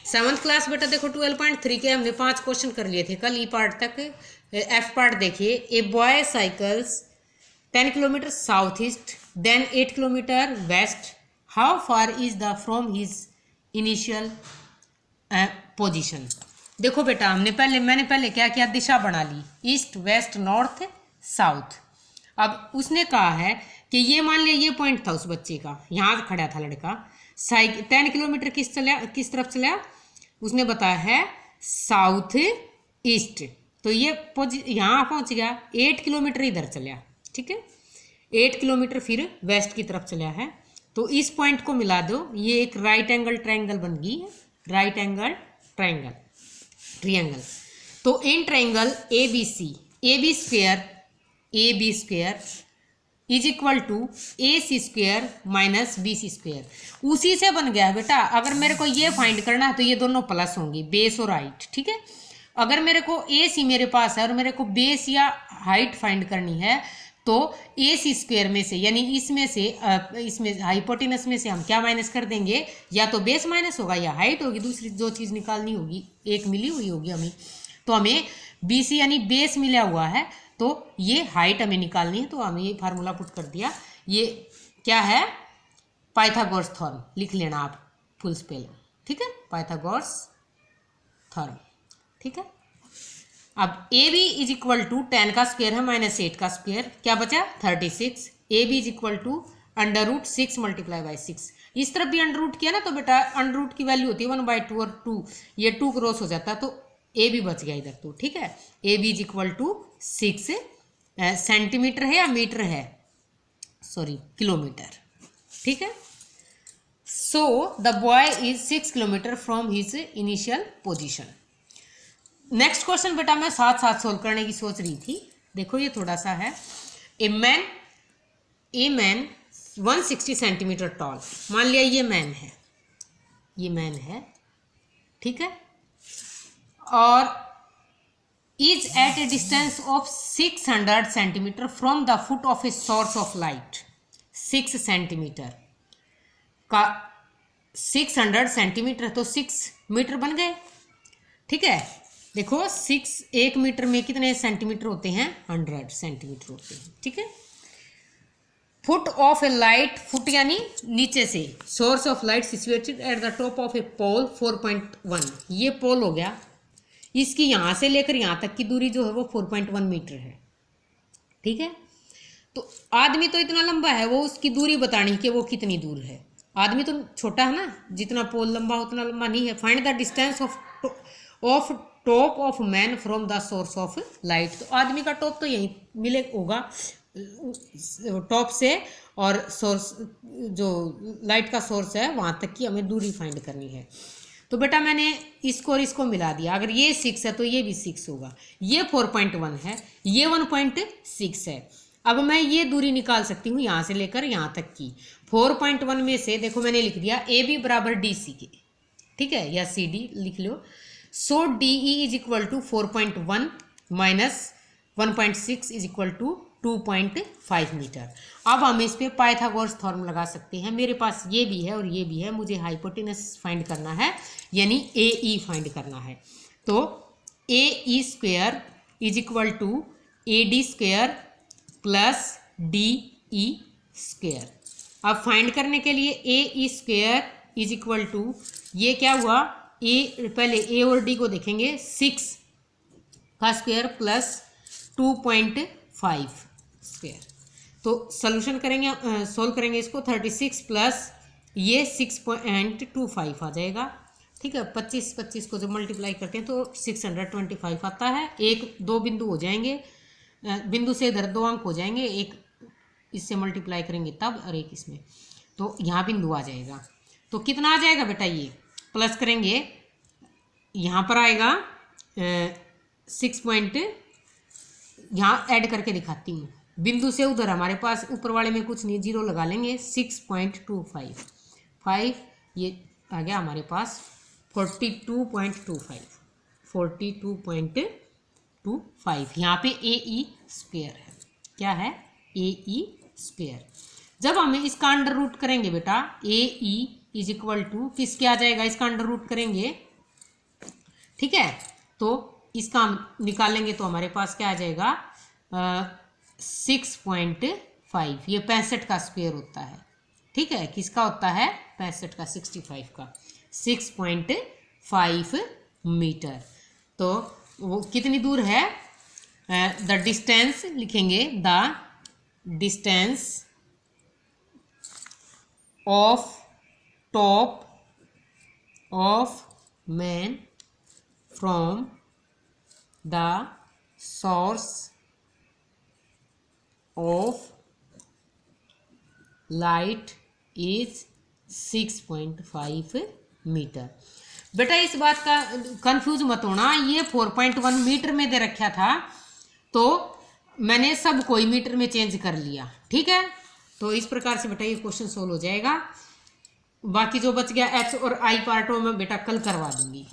Seventh class बेटा देखो 12.3 के हमने 5 क्वेश्चन कर लिए थे कल। ई पार्ट तक एफ पार्ट देखिए। A boy cycles 10 kilometre south east then 8 kilometre west, how far is the from his initial position. देखो बेटा मैंने पहले क्या किया, दिशा बना ली, ईस्ट वेस्ट नॉर्थ साउथ। अब उसने कहा है कि ये मान लिया ये पॉइंट था उस बच्चे का, यहाँ खड़ा था लड़का, 10 किलोमीटर किस तरफ चला, उसने बताया है साउथ ईस्ट। तो ये यहाँ पहुँच गया, 8 किलोमीटर इधर चला, ठीक है, 8 किलोमीटर फिर वेस्ट की तरफ चला है। तो इस पॉइंट को मिला दो, ये एक राइट एंगल ट्रायंगल बन गई है, राइट एंगल ट्रायंगल। तो in triangle A B square is equal to A C square minus B C square, उसी से बन गया बेटा। अगर मेरे को ये फाइंड करना है तो ये दोनों प्लस होंगी, बेस और हाइट, ठीक है। अगर मेरे को ए सी मेरे पास है और मेरे को बेस या हाइट फाइंड करनी है तो ए सी स्क्वेयर में से, यानी इसमें हाइपोटेनस में से हम क्या माइनस कर देंगे, या तो बेस माइनस होगा या हाइट होगी, दूसरी जो चीज़ निकालनी होगी एक मिली हुई होगी हमें। तो हमें बी सी यानी बेस मिला हुआ है, तो ये हाइट हमें निकालनी है, तो हमें ये फार्मूला पुट कर दिया। ये क्या है, पाइथागोरस थ्योरम, लिख लेना आप फुल स्पेल, ठीक है, पाइथागोरस थ्योरम, ठीक है। अब A B is equal to 10 का स्क्वायर है माइनस 8 का स्क्वायर, क्या बचा 36। A B is equal to √6 multiply by 6। इस तरफ भी अंडर रूट किया ना तो बेटा अंडर रूट की वैल्यू होती है 1/2 और 2, ये 2 क्रॉस हो जाता है तो ए बी बच गया इधर, तो ठीक है। A B is equal to 6 centimetre है या मीटर है, सॉरी किलोमीटर, ठीक है। So the boy is 6 kilometre from his initial position. Next question बेटा मैं साथ साथ सोल्व करने की सोच रही थी। देखो ये थोड़ा सा है, ए मैन 160 सेंटीमीटर टॉल, मान लिया ये मैन है, ठीक है, और is at a distance of 600 centimetre from the foot of a source of light. 6 centimetre का 600 सेंटीमीटर तो 6 मीटर बन गए, ठीक है। देखो 1 मीटर में कितने सेंटीमीटर होते हैं, 100 सेंटीमीटर होते हैं, ठीक है। Foot of a light, foot यानी नीचे से, source of light situated at the top of a pole 4.1, ये पोल हो गया, इसकी यहाँ से लेकर यहाँ तक की दूरी जो है वो 4.1 मीटर है, ठीक है। तो आदमी तो इतना लंबा है, वो उसकी दूरी बतानी कि वो कितनी दूर है। आदमी तो छोटा है ना, जितना पोल लंबा उतना लंबा नहीं है। Find the distance of top of man from the source of light. तो आदमी का टॉप तो यही मिले होगा टॉप से, और सोर्स जो लाइट का सोर्स है वहाँ तक की हमें दूरी फाइंड करनी है। तो बेटा मैंने इसको और इसको मिला दिया, अगर ये 6 है तो ये भी 6 होगा, ये 4.1 है, ये 1.6 है। अब मैं ये दूरी निकाल सकती हूँ यहाँ से लेकर यहाँ तक की। 4.1 में से देखो मैंने लिख दिया ए बी बराबर डी सी के, ठीक है, या सी डी लिख लो। So D E is equal to 4.1 minus 1.6 is equal to 2.5 metre. अब हम इस पे पाइथागोरस थ्योरम लगा सकते हैं। मेरे पास ये भी है और ये भी है, मुझे हाइपोटेनस फाइंड करना है, यानी ए ई फाइंड करना है। तो A E square is equal to A D square plus D E square. अब फाइंड करने के लिए A E square is equal to, ये क्या हुआ, ए पहले ए और डी को देखेंगे, 6 का स्क्वायर प्लस 2.5 स्क्वायर। तो सोल्यूशन करेंगे, सोल्व करेंगे इसको, 36 प्लस ये 6.25 आ जाएगा, ठीक है। 25 को जब मल्टीप्लाई करते हैं तो 625 आता है। 1-2 बिंदु हो जाएंगे, बिंदु से इधर 2 अंक हो जाएंगे, एक इससे मल्टीप्लाई करेंगे तब और एक इसमें, तो यहाँ बिंदु आ जाएगा। तो कितना आ जाएगा बेटा, ये प्लस करेंगे, यहाँ पर आएगा 6 पॉइंट, यहाँ ऐड करके दिखाती हूँ, बिंदु से उधर हमारे पास ऊपर वाले में कुछ नहीं, 0 लगा लेंगे, 6.25 ये आ गया हमारे पास 42.25। यहाँ पे ए ई स्क्वायर है, क्या है, ए ई स्क्वायर। जब हमें इसका अंडर रूट करेंगे बेटा, ए ई इज इक्वल टू किसके आ जाएगा, इसका अंडर रूट करेंगे ठीक है। तो इसका हम निकालेंगे तो हमारे पास क्या आ जाएगा 6.5, ये 65 का स्क्वायर होता है। ठीक है, किसका होता है 65 का, 65 का 6.5 मीटर। तो वो कितनी दूर है, द डिस्टेंस लिखेंगे, the distance of top of man from the source of light is 6.5 metre. बेटा इस बात का कंफ्यूज मत होना, ये 4.1 मीटर में दे रखा था तो मैंने सब कोई मीटर में चेंज कर लिया। ठीक है, तो इस प्रकार से बेटा ये क्वेश्चन सोल्व हो जाएगा। बाकी जो बच गया एक्स और आई पार्टों में बेटा कल करवा दूंगी।